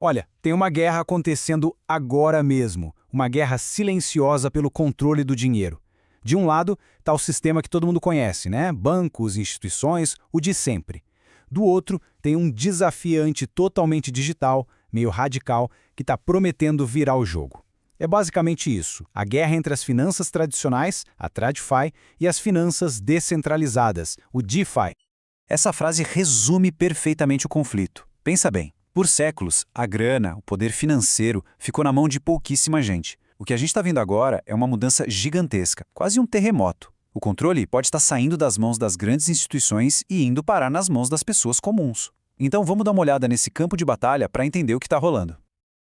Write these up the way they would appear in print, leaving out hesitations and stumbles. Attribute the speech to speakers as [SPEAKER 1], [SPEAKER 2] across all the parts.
[SPEAKER 1] Olha, tem uma guerra acontecendo agora mesmo, uma guerra silenciosa pelo controle do dinheiro. De um lado está o sistema que todo mundo conhece, né? Bancos, instituições, o de sempre. Do outro, tem um desafiante totalmente digital, meio radical, que está prometendo virar o jogo. É basicamente isso, a guerra entre as finanças tradicionais, a TradFi, e as finanças descentralizadas, o DeFi.
[SPEAKER 2] Essa frase resume perfeitamente o conflito. Pensa bem, por séculos, a grana, o poder financeiro, ficou na mão de pouquíssima gente. O que a gente está vendo agora é uma mudança gigantesca, quase um terremoto. O controle pode estar saindo das mãos das grandes instituições e indo parar nas mãos das pessoas comuns. Então vamos dar uma olhada nesse campo de batalha para entender o que está rolando.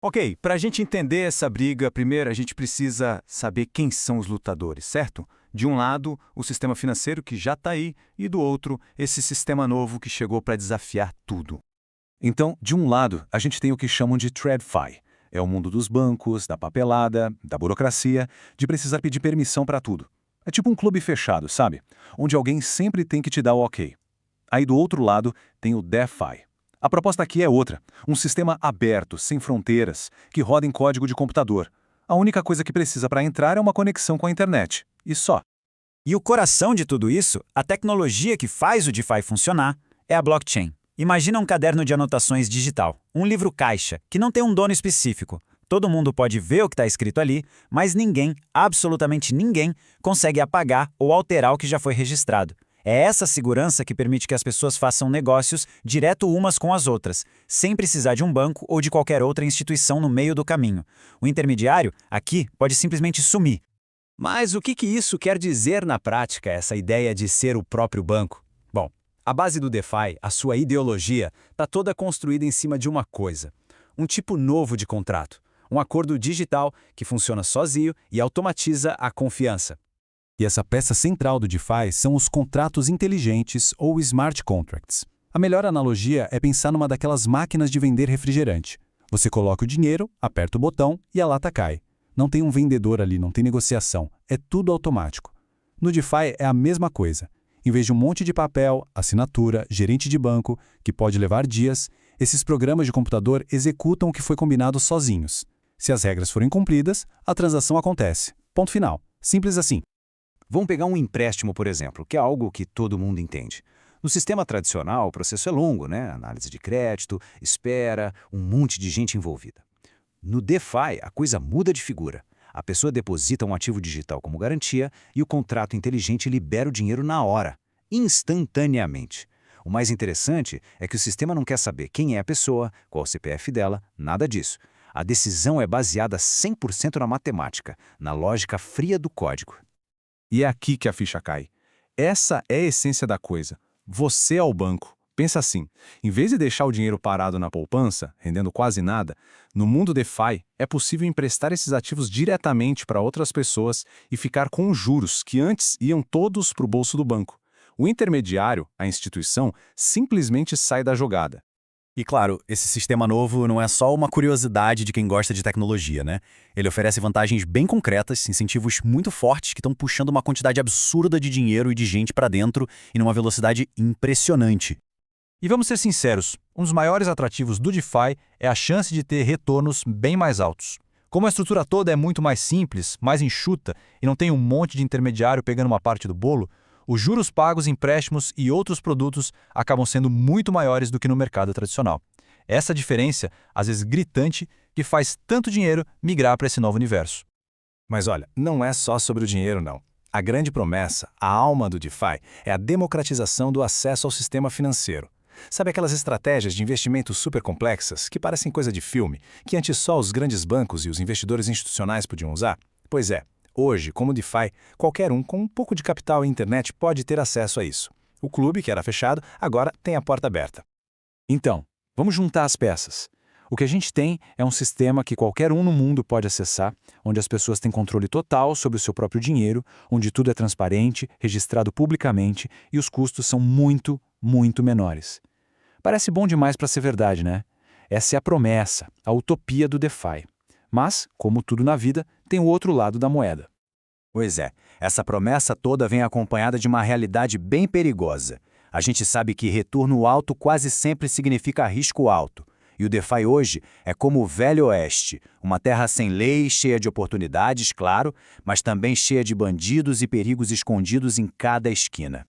[SPEAKER 3] Ok, para a gente entender essa briga, primeiro a gente precisa saber quem são os lutadores, certo? De um lado, o sistema financeiro que já está aí, e do outro, esse sistema novo que chegou para desafiar tudo.
[SPEAKER 2] Então, de um lado, a gente tem o que chamam de TradFi. É o mundo dos bancos, da papelada, da burocracia, de precisar pedir permissão para tudo. É tipo um clube fechado, sabe? Onde alguém sempre tem que te dar o ok. Aí do outro lado tem o DeFi. A proposta aqui é outra, um sistema aberto, sem fronteiras, que roda em código de computador. A única coisa que precisa para entrar é uma conexão com a internet. E só.
[SPEAKER 4] E o coração de tudo isso, a tecnologia que faz o DeFi funcionar, é a blockchain. Imagina um caderno de anotações digital, um livro caixa, que não tem um dono específico. Todo mundo pode ver o que está escrito ali, mas ninguém, absolutamente ninguém, consegue apagar ou alterar o que já foi registrado. É essa segurança que permite que as pessoas façam negócios direto umas com as outras, sem precisar de um banco ou de qualquer outra instituição no meio do caminho. O intermediário, aqui, pode simplesmente sumir.
[SPEAKER 1] Mas o que isso quer dizer na prática, essa ideia de ser o próprio banco? Bom, a base do DeFi, a sua ideologia, está toda construída em cima de uma coisa: um tipo novo de contrato, um acordo digital que funciona sozinho e automatiza a confiança.
[SPEAKER 5] E essa peça central do DeFi são os contratos inteligentes ou smart contracts. A melhor analogia é pensar numa daquelas máquinas de vender refrigerante. Você coloca o dinheiro, aperta o botão e a lata cai. Não tem um vendedor ali, não tem negociação. É tudo automático. No DeFi é a mesma coisa. Em vez de um monte de papel, assinatura, gerente de banco, que pode levar dias, esses programas de computador executam o que foi combinado sozinhos. Se as regras forem cumpridas, a transação acontece. Ponto final. Simples assim.
[SPEAKER 2] Vamos pegar um empréstimo, por exemplo, que é algo que todo mundo entende. No sistema tradicional, o processo é longo, né? Análise de crédito, espera, um monte de gente envolvida. No DeFi, a coisa muda de figura. A pessoa deposita um ativo digital como garantia e o contrato inteligente libera o dinheiro na hora, instantaneamente. O mais interessante é que o sistema não quer saber quem é a pessoa, qual o CPF dela, nada disso. A decisão é baseada 100% na matemática, na lógica fria do código.
[SPEAKER 3] E é aqui que a ficha cai. Essa é a essência da coisa. Você é o banco. Pensa assim, em vez de deixar o dinheiro parado na poupança, rendendo quase nada, no mundo DeFi é possível emprestar esses ativos diretamente para outras pessoas e ficar com os juros que antes iam todos para o bolso do banco. O intermediário, a instituição, simplesmente sai da jogada.
[SPEAKER 4] E claro, esse sistema novo não é só uma curiosidade de quem gosta de tecnologia, né? Ele oferece vantagens bem concretas, incentivos muito fortes que estão puxando uma quantidade absurda de dinheiro e de gente para dentro e numa velocidade impressionante.
[SPEAKER 5] E vamos ser sinceros, um dos maiores atrativos do DeFi é a chance de ter retornos bem mais altos. Como a estrutura toda é muito mais simples, mais enxuta e não tem um monte de intermediário pegando uma parte do bolo, os juros pagos, empréstimos e outros produtos acabam sendo muito maiores do que no mercado tradicional. Essa diferença, às vezes gritante, que faz tanto dinheiro migrar para esse novo universo.
[SPEAKER 1] Mas olha, não é só sobre o dinheiro, não. A grande promessa, a alma do DeFi, é a democratização do acesso ao sistema financeiro. Sabe aquelas estratégias de investimento super complexas, que parecem coisa de filme, que antes só os grandes bancos e os investidores institucionais podiam usar? Pois é. Hoje, como DeFi, qualquer um com um pouco de capital e internet pode ter acesso a isso. O clube, que era fechado, agora tem a porta aberta. Então, vamos juntar as peças. O que a gente tem é um sistema que qualquer um no mundo pode acessar, onde as pessoas têm controle total sobre o seu próprio dinheiro, onde tudo é transparente, registrado publicamente e os custos são muito, muito menores. Parece bom demais para ser verdade, né? Essa é a promessa, a utopia do DeFi. Mas, como tudo na vida, tem o outro lado da moeda.
[SPEAKER 2] Pois é, essa promessa toda vem acompanhada de uma realidade bem perigosa. A gente sabe que retorno alto quase sempre significa risco alto. E o DeFi hoje é como o Velho Oeste, uma terra sem lei, cheia de oportunidades, claro, mas também cheia de bandidos e perigos escondidos em cada esquina.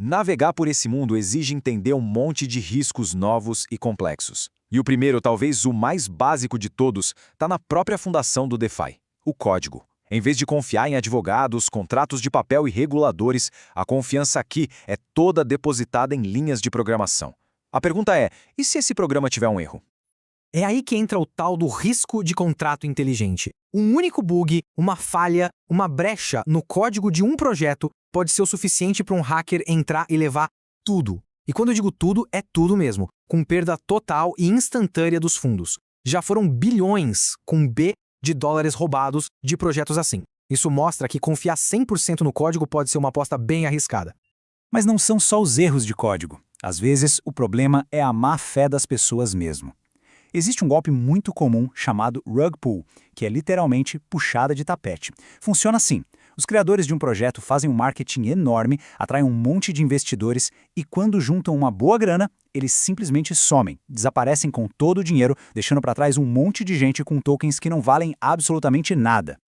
[SPEAKER 6] Navegar por esse mundo exige entender um monte de riscos novos e complexos. E o primeiro, talvez o mais básico de todos, está na própria fundação do DeFi: o código. Em vez de confiar em advogados, contratos de papel e reguladores, a confiança aqui é toda depositada em linhas de programação. A pergunta é: e se esse programa tiver um erro?
[SPEAKER 7] É aí que entra o tal do risco de contrato inteligente. Um único bug, uma falha, uma brecha no código de um projeto pode ser o suficiente para um hacker entrar e levar tudo. E quando eu digo tudo, é tudo mesmo, com perda total e instantânea dos fundos. Já foram bilhões, com B, de dólares roubados de projetos assim. Isso mostra que confiar 100% no código pode ser uma aposta bem arriscada.
[SPEAKER 2] Mas não são só os erros de código. Às vezes, o problema é a má-fé das pessoas mesmo. Existe um golpe muito comum chamado rug pull, que é literalmente puxada de tapete. Funciona assim: os criadores de um projeto fazem um marketing enorme, atraem um monte de investidores e quando juntam uma boa grana, eles simplesmente somem, desaparecem com todo o dinheiro, deixando para trás um monte de gente com tokens que não valem absolutamente nada.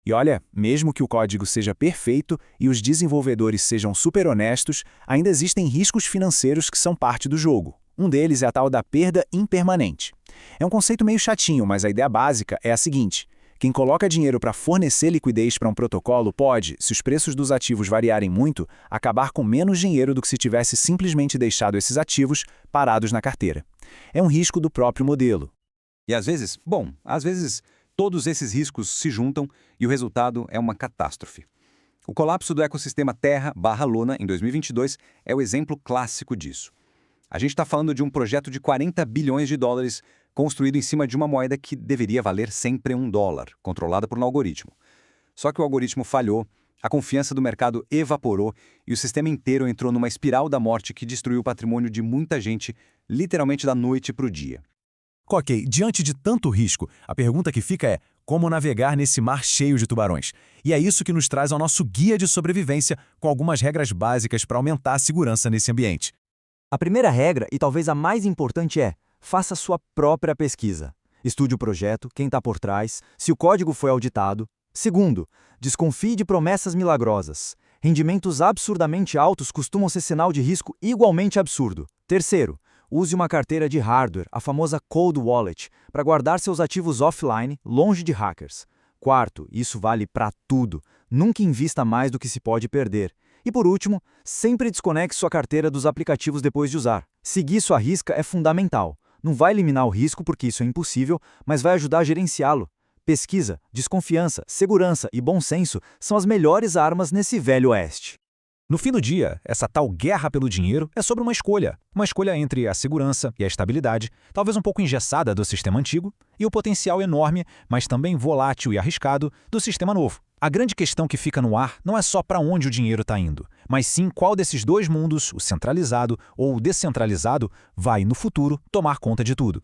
[SPEAKER 2] E olha, mesmo que o código seja perfeito e os desenvolvedores sejam super honestos, ainda existem riscos financeiros que são parte do jogo. Um deles é a tal da perda impermanente. É um conceito meio chatinho, mas a ideia básica é a seguinte: quem coloca dinheiro para fornecer liquidez para um protocolo pode, se os preços dos ativos variarem muito, acabar com menos dinheiro do que se tivesse simplesmente deixado esses ativos parados na carteira. É um risco do próprio modelo.
[SPEAKER 6] E às vezes, todos esses riscos se juntam e o resultado é uma catástrofe. O colapso do ecossistema Terra/Luna em 2022 é o exemplo clássico disso. A gente está falando de um projeto de 40 bilhões de dólares construído em cima de uma moeda que deveria valer sempre $1, controlada por um algoritmo. Só que o algoritmo falhou, a confiança do mercado evaporou e o sistema inteiro entrou numa espiral da morte que destruiu o patrimônio de muita gente, literalmente da noite para o dia.
[SPEAKER 8] Ok, diante de tanto risco, a pergunta que fica é: como navegar nesse mar cheio de tubarões? E é isso que nos traz ao nosso guia de sobrevivência, com algumas regras básicas para aumentar a segurança nesse ambiente.
[SPEAKER 9] A primeira regra, e talvez a mais importante, é: faça sua própria pesquisa. Estude o projeto, quem está por trás, se o código foi auditado. Segundo, desconfie de promessas milagrosas. Rendimentos absurdamente altos costumam ser sinal de risco igualmente absurdo. Terceiro, use uma carteira de hardware, a famosa cold wallet, para guardar seus ativos offline, longe de hackers. Quarto, isso vale para tudo. Nunca invista mais do que se pode perder. E por último, sempre desconecte sua carteira dos aplicativos depois de usar. Seguir sua risca é fundamental. Não vai eliminar o risco porque isso é impossível, mas vai ajudar a gerenciá-lo. Pesquisa, desconfiança, segurança e bom senso são as melhores armas nesse velho oeste.
[SPEAKER 8] No fim do dia, essa tal guerra pelo dinheiro é sobre uma escolha. Uma escolha entre a segurança e a estabilidade, talvez um pouco engessada do sistema antigo, e o potencial enorme, mas também volátil e arriscado, do sistema novo. A grande questão que fica no ar não é só para onde o dinheiro está indo, mas sim qual desses dois mundos, o centralizado ou o descentralizado, vai, no futuro, tomar conta de tudo.